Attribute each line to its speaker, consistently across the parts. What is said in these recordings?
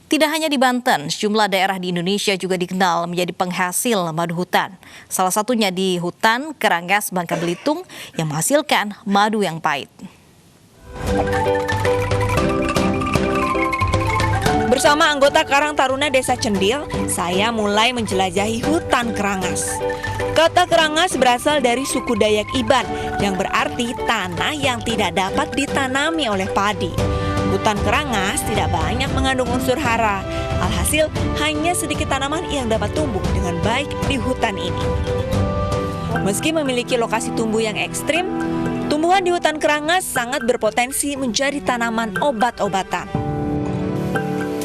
Speaker 1: Tidak hanya di Banten, sejumlah daerah di Indonesia juga dikenal menjadi penghasil madu hutan. Salah satunya di hutan Kerangas, Bangka Belitung yang menghasilkan madu yang pahit.
Speaker 2: Bersama anggota Karang Taruna Desa Cendil, saya mulai menjelajahi hutan Kerangas. Kata Kerangas berasal dari suku Dayak Iban, yang berarti tanah yang tidak dapat ditanami oleh padi. Hutan Kerangas tidak banyak mengandung unsur hara. Alhasil, hanya sedikit tanaman yang dapat tumbuh dengan baik di hutan ini. Meski memiliki lokasi tumbuh yang ekstrim, tumbuhan di hutan Kerangas sangat berpotensi menjadi tanaman obat-obatan.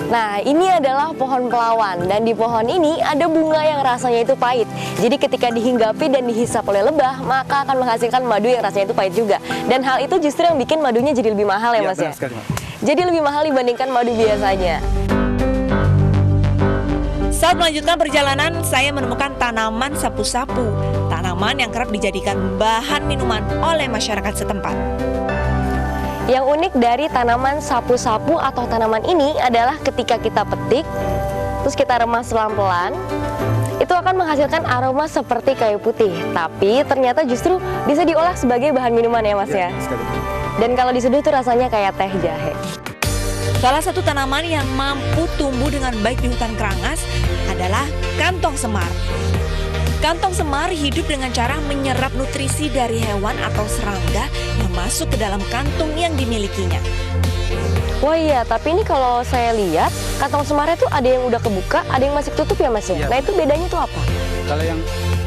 Speaker 3: Nah, ini adalah pohon pelawan dan di pohon ini ada bunga yang rasanya itu pahit. Jadi ketika dihinggapi dan dihisap oleh lebah, maka akan menghasilkan madu yang rasanya itu pahit juga. Dan hal itu justru yang bikin madunya jadi lebih mahal ya, Mas ya?
Speaker 4: Sekali, Mas.
Speaker 3: Jadi lebih mahal dibandingkan madu biasanya.
Speaker 2: Saat melanjutkan perjalanan, saya menemukan tanaman sapu-sapu. Tanaman yang kerap dijadikan bahan minuman oleh masyarakat setempat.
Speaker 3: Yang unik dari tanaman sapu-sapu atau tanaman ini adalah ketika kita petik, terus kita remas pelan-pelan, itu akan menghasilkan aroma seperti kayu putih. Tapi ternyata justru bisa diolah sebagai bahan minuman ya, Mas ya?
Speaker 4: Sekali.
Speaker 3: Dan kalau diseduh tuh rasanya kayak teh jahe.
Speaker 2: Salah satu tanaman yang mampu tumbuh dengan baik di hutan Kerangas adalah kantong semar. Kantong semar hidup dengan cara menyerap nutrisi dari hewan atau serangga yang masuk ke dalam kantung yang dimilikinya.
Speaker 3: Wah iya, tapi ini kalau saya lihat kantong semarnya tuh ada yang udah kebuka, ada yang masih tutup ya, Mas ya?
Speaker 4: Iya.
Speaker 3: Nah itu bedanya tuh apa?
Speaker 4: Kalau yang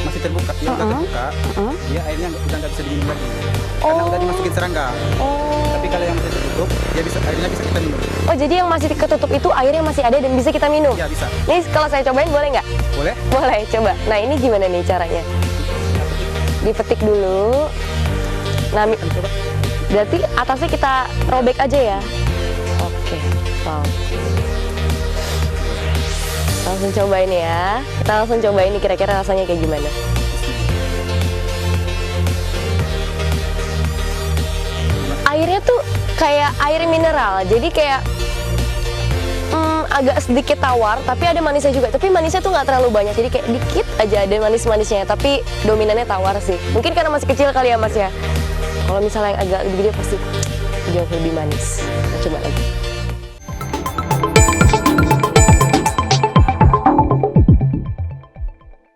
Speaker 4: masih terbuka, yang udah terbuka, dia airnya udah nggak bisa diminum lagi. Karena udah dimasukin serangga. Tapi kalau yang masih tertutup, airnya bisa kita minum.
Speaker 3: Oh jadi yang masih ketutup itu airnya masih ada dan bisa kita minum?
Speaker 4: Iya bisa.
Speaker 3: Nih kalau saya cobain boleh nggak?
Speaker 4: Boleh?
Speaker 3: Boleh, coba. Nah ini gimana nih caranya? Dipetik dulu. Nah,
Speaker 4: Coba.
Speaker 3: berarti atasnya kita robek aja ya? Oke, wow. Langsung cobain ya. Kita langsung cobain nih kira-kira rasanya kayak gimana. Airnya tuh kayak air mineral, jadi kayak agak sedikit tawar, tapi ada manisnya juga. Tapi manisnya tuh nggak terlalu banyak, jadi kayak dikit aja ada manis-manisnya. Tapi dominannya tawar sih. Mungkin karena masih kecil kali ya, Mas ya. Kalau misalnya yang agak lebih gede pasti jauh lebih manis. Kita coba lagi.